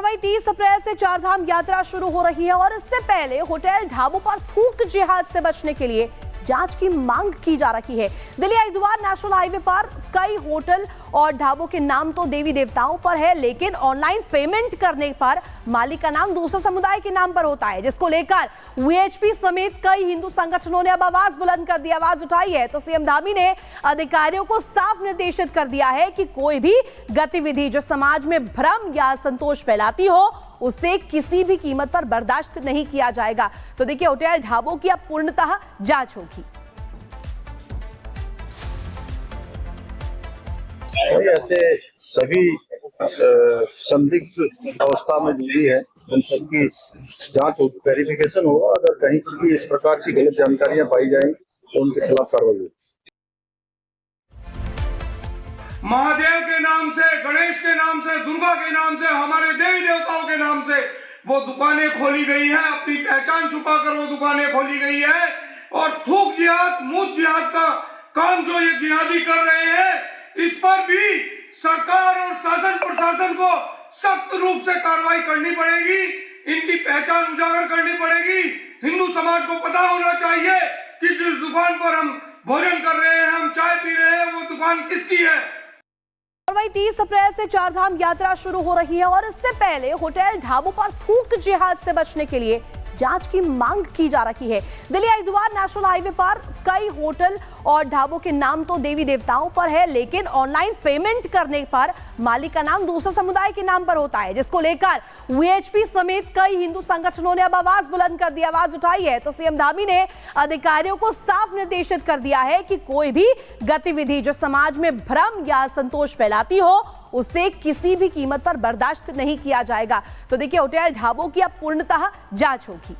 और वहीं 30 अप्रैल से चारधाम यात्रा शुरू हो रही है और इससे पहले होटल ढाबों पर थूक जिहाद से बचने के लिए जांच की मांग की जा रही है। दिल्ली हरिद्वार नेशनल हाईवे पर कई होटल और ढाबों के नाम तो देवी देवताओं पर है, लेकिन ऑनलाइन पेमेंट करने पर मालिक का नाम दूसरे समुदाय के नाम पर होता है, जिसको लेकर वीएचपी समेत कई हिंदू संगठनों ने अब आवाज बुलंद कर दी, आवाज उठाई है। तो सीएम धामी ने अधिकारियों को साफ निर्देशित कर दिया है कि कोई भी गतिविधि जो समाज में भ्रम या असंतोष फैलाती हो उसे किसी भी कीमत पर बर्दाश्त नहीं किया जाएगा। तो देखिए, होटल ढाबों की अब पूर्णतः जांच होगी। ऐसे सभी संदिग्ध अवस्था में जुड़ी है, उन सबकी जांच होगी, वेरिफिकेशन होगा। अगर कहीं भी इस प्रकार की गलत जानकारियां पाई जाएंगी तो उनके खिलाफ कार्रवाई होगी। महादेव के नाम से, गणेश के नाम से, दुर्गा के नाम से, हमारे देवी देवताओं के नाम से वो दुकानें खोली गई हैं, अपनी पहचान छुपाकर वो दुकानें खोली गई है। और थूक जिहाद, मूत जिहाद का काम जो ये जिहादी कर रहे हैं, इस पर भी सरकार और शासन प्रशासन को सख्त रूप से कार्रवाई करनी पड़ेगी। इनकी पहचान उजागर करनी पड़ेगी। हिंदू समाज को पता होना चाहिए कि जिस दुकान पर हम भोजन कर रहे हैं, हम चाय पी रहे हैं, वो दुकान किसकी है। और वहीं 30 अप्रैल से चारधाम यात्रा शुरू हो रही है और इससे पहले होटल ढाबों पर थूक जिहाद से बचने के लिए जांच की मांग की जा रही है। दिल्ली हरिद्वार नेशनल हाईवे पर कई होटल और ढाबों के नाम तो देवी देवताओं पर है, लेकिन ऑनलाइन पेमेंट करने पर मालिक का नाम दूसरे समुदाय के नाम पर होता है, जिसको लेकर वीएचपी समेत कई हिंदू संगठनों ने अब आवाज बुलंद कर दी, आवाज उठाई है। तो सीएम धामी ने अधिकारियों को साफ निर्देशित कर दिया है कि कोई भी गतिविधि जो समाज में भ्रम या असंतोष फैलाती हो उसे किसी भी कीमत पर बर्दाश्त नहीं किया जाएगा। तो देखिए, होटल ढाबों की अब पूर्णतः जांच होगी।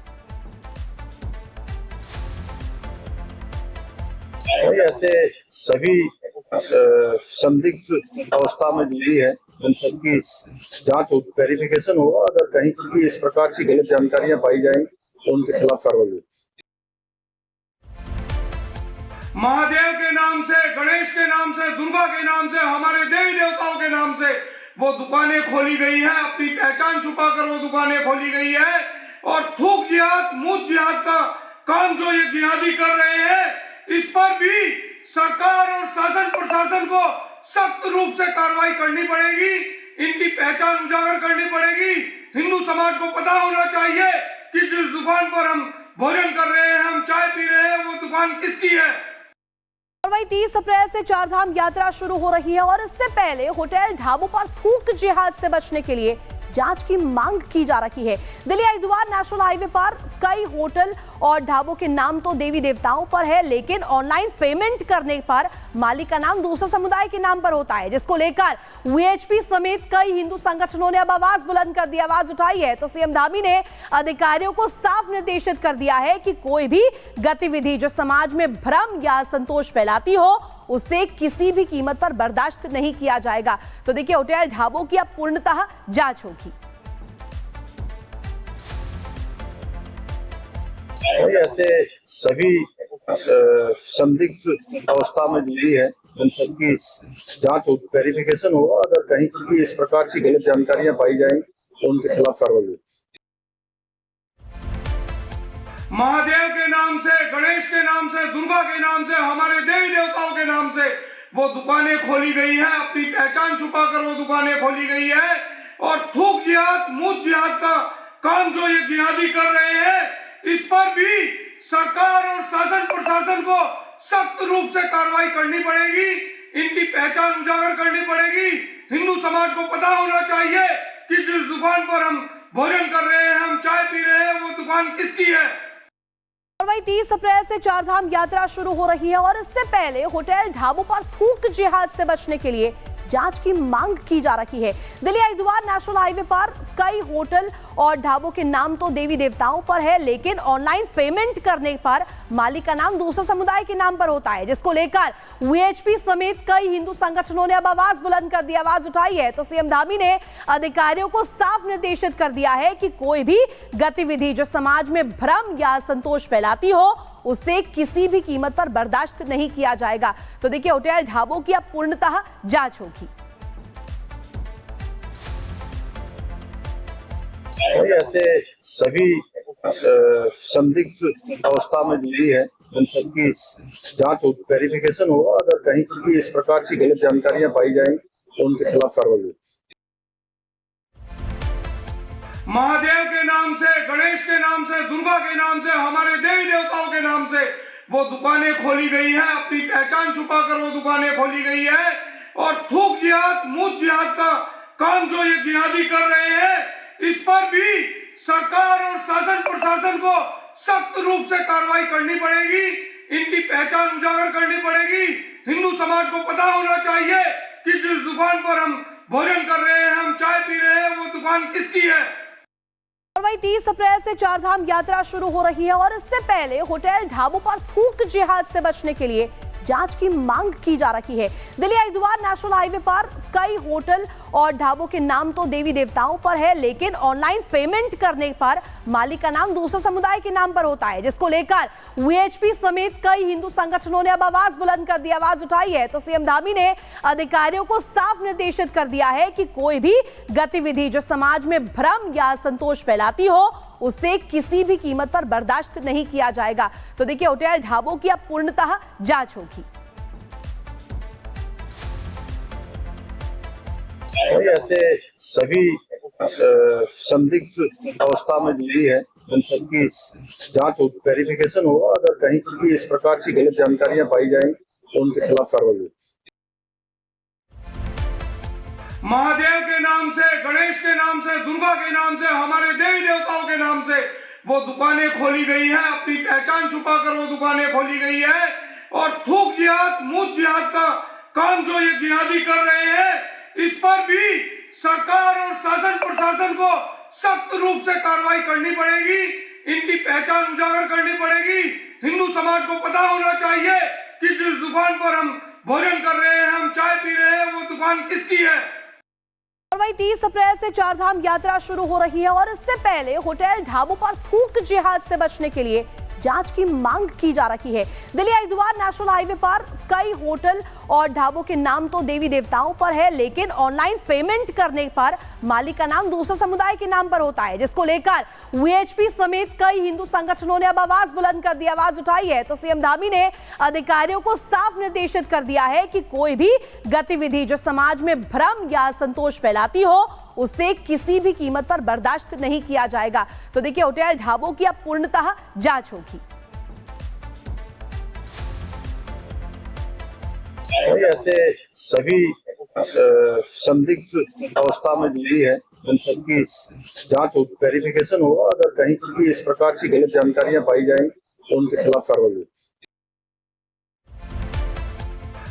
ऐसे सभी संदिग्ध अवस्था में जुड़ी है, उन सबकी जांच होगी, वेरिफिकेशन होगा। अगर कहीं भी इस प्रकार की गलत जानकारियां पाई जाएंगी तो उनके खिलाफ कार्रवाई होगी। महादेव के नाम से, गणेश के नाम से, दुर्गा के नाम से, हमारे देवी देवताओं के नाम से वो दुकानें खोली गई हैं, अपनी पहचान छुपाकर वो दुकानें खोली गई है। और थूक जिहाद, मूत जिहाद का काम जो ये जिहादी कर रहे हैं, इस पर भी सरकार और शासन प्रशासन को सख्त रूप से कार्रवाई करनी पड़ेगी। इनकी पहचान उजागर करनी पड़ेगी। हिंदू समाज को पता होना चाहिए कि जिस दुकान पर हम भोजन कर रहे हैं, हम चाय पी रहे हैं, वो दुकान किसकी है। और वहीं 30 अप्रैल से चारधाम यात्रा शुरू हो रही है और इससे पहले होटल ढाबों पर थूक जिहाद से बचने के लिए जांच की मांग की जा रही है। दिल्ली हरिद्वार नेशनल हाईवे पर कई होटल और ढाबों के नाम तो देवी देवताओं पर है, लेकिन ऑनलाइन पेमेंट करने पर मालिक का नाम दूसरे समुदाय के नाम पर होता है, जिसको लेकर वीएचपी समेत कई हिंदू संगठनों ने अब आवाज बुलंद कर दी, आवाज उठाई है। तो सीएम धामी ने अधिकारियों को साफ निर्देशित कर दिया है कि कोई भी गतिविधि जो समाज में भ्रम या असंतोष फैलाती हो उसे किसी भी कीमत पर बर्दाश्त नहीं किया जाएगा। तो देखिए, होटल ढाबों की अब पूर्णतः जांच होगी। ऐसे सभी संदिग्ध अवस्था में जुड़ी है, उन सबकी जांच होगी, वेरिफिकेशन होगा। अगर कहीं भी इस प्रकार की गलत जानकारियां पाई जाएंगी तो उनके खिलाफ कार्रवाई होगी। महादेव के नाम से, गणेश के नाम से, दुर्गा के नाम से, हमारे देवी देवताओं के नाम से वो दुकानें खोली गई हैं, अपनी पहचान छुपाकर वो दुकानें खोली गई है। और थूक जिहाद, मूत जिहाद का काम जो ये जिहादी कर रहे हैं, इस पर भी सरकार और शासन प्रशासन को सख्त रूप से कार्रवाई करनी पड़ेगी। इनकी पहचान उजागर करनी पड़ेगी। हिंदू समाज को पता होना चाहिए कि जिस दुकान पर हम भोजन कर रहे हैं, हम चाय पी रहे हैं, वो दुकान किसकी है। और वहीं 30 अप्रैल से चारधाम यात्रा शुरू हो रही है और इससे पहले होटल ढाबों पर थूक जिहाद से बचने के लिए जांच की मांग की जा रही है। दिल्ली हरिद्वार नेशनल हाईवे पर कई होटल और ढाबों के नाम तो देवी देवताओं पर है, लेकिन ऑनलाइन पेमेंट करने पर मालिक का नाम दूसरे समुदाय के नाम पर होता है, जिसको लेकर वीएचपी समेत कई हिंदू संगठनों ने अब आवाज बुलंद कर दी, आवाज उठाई है। तो सीएम धामी ने अधिकारियों को साफ निर्देशित कर दिया है कि कोई भी गतिविधि जो समाज में भ्रम या असंतोष फैलाती हो उसे किसी भी कीमत पर बर्दाश्त नहीं किया जाएगा। तो देखिए, होटल ढाबों की अब पूर्णतः जांच होगी। वही ऐसे सभी संदिग्ध अवस्था में जो भी है उन सबकी जांच हो, वेरिफिकेशन होगा। अगर कहीं पर भी इस प्रकार की गलत जानकारियां पाई जाएंगी तो उनके खिलाफ कार्रवाई होगी। महादेव के नाम से, गणेश के नाम से, दुर्गा के नाम से, हमारे देवी देवताओं के नाम से वो दुकानें खोली गई हैं। अपनी पहचान छुपाकर वो दुकानें खोली गई है और थूक जिहाद, मूत जिहाद का काम जो ये जिहादी कर रहे हैं, इस पर भी सरकार और शासन प्रशासन को सख्त रूप से कार्रवाई करनी पड़ेगी। इनकी पहचान उजागर करनी पड़ेगी। हिंदू समाज को पता होना चाहिए कि जिस दुकान पर हम भोजन कर रहे हैं, हम चाय पी रहे हैं, वो दुकान किसकी है। और वहीं 30 अप्रैल से चारधाम यात्रा शुरू हो रही है और इससे पहले होटल ढाबों पर थूक जिहाद से बचने के लिए जांच की मांग की जा रही है। दिल्ली हरिद्वार नेशनल हाईवे पर कई होटल और ढाबों के नाम तो देवी देवताओं पर है, लेकिन ऑनलाइन पेमेंट करने पर मालिक का नाम दूसरे समुदाय के नाम पर होता है, जिसको लेकर वीएचपी समेत कई हिंदू संगठनों ने अब आवाज बुलंद कर दी, आवाज उठाई है। तो सीएम धामी ने अधिकारियों को साफ निर्देशित कर दिया है कि कोई भी गतिविधि जो समाज में भ्रम या असंतोष फैलाती हो उसे किसी भी कीमत पर बर्दाश्त नहीं किया जाएगा। तो देखिए, होटल ढाबों की अब पूर्णतः जांच होगी। ऐसे सभी संदिग्ध अवस्था में जो भी है उन सबकी जांच हो, वेरिफिकेशन होगा। अगर कहीं पर भी इस प्रकार की गलत जानकारियां पाई जाएंगी तो उनके खिलाफ कार्रवाई होगी। महादेव के नाम से, गणेश के नाम से, दुर्गा के नाम से, हमारे देवी देवताओं के नाम से वो दुकानें खोली गई हैं। अपनी पहचान छुपाकर वो दुकानें खोली गई है और थूक जिहाद, मूत जिहाद का काम जो ये जिहादी कर रहे हैं, इस पर भी सरकार और शासन प्रशासन को सख्त रूप से कार्रवाई करनी पड़ेगी। इनकी पहचान उजागर करनी पड़ेगी। हिंदू समाज को पता होना चाहिए कि जिस दुकान पर हम भोजन कर रहे हैं, हम चाय पी रहे हैं, वो दुकान किसकी है। और वहीं 30 अप्रैल से चारधाम यात्रा शुरू हो रही है और इससे पहले होटल ढाबों पर थूक जिहाद से बचने के लिए जांच की मांग की जा रही है। दिल्ली हरिद्वार नेशनल हाईवे पर कई होटल और ढाबों के नाम तो देवी देवताओं पर है, लेकिन ऑनलाइन पेमेंट करने पर मालिक का नाम दूसरे समुदाय के नाम पर होता है, जिसको लेकर वीएचपी समेत कई हिंदू संगठनों ने अब आवाज बुलंद कर दी, आवाज उठाई है। तो सीएम धामी ने अधिकारियों को साफ निर्देशित कर दिया है कि कोई भी गतिविधि जो समाज में भ्रम या असंतोष फैलाती हो उसे किसी भी कीमत पर बर्दाश्त नहीं किया जाएगा। तो देखिए, होटल ढाबों की अब पूर्णतः जांच होगी। ऐसे सभी संदिग्ध अवस्था में जो भी है उन सबकी जांच हो, वेरिफिकेशन होगा। अगर कहीं पर भी इस प्रकार की गलत जानकारियां पाई जाएंगी तो उनके खिलाफ कार्रवाई होगी।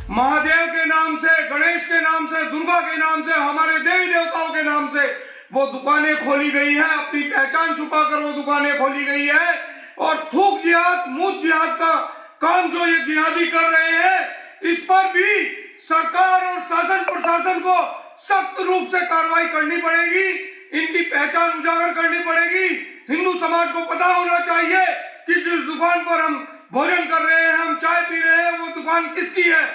महादेव के नाम से, गणेश के नाम से, दुर्गा के नाम से, हमारे देवी देवताओं के नाम से वो दुकानें खोली गई हैं। अपनी पहचान छुपाकर वो दुकानें खोली गई है और थूक जिहाद, मूत जिहाद का काम जो ये जिहादी कर रहे हैं, इस पर भी सरकार और शासन प्रशासन को सख्त रूप से कार्रवाई करनी पड़ेगी। इनकी पहचान उजागर करनी पड़ेगी। हिंदू समाज को पता होना चाहिए कि जिस दुकान पर हम भोजन कर रहे हैं, हम चाय पी रहे हैं, वो दुकान किसकी है।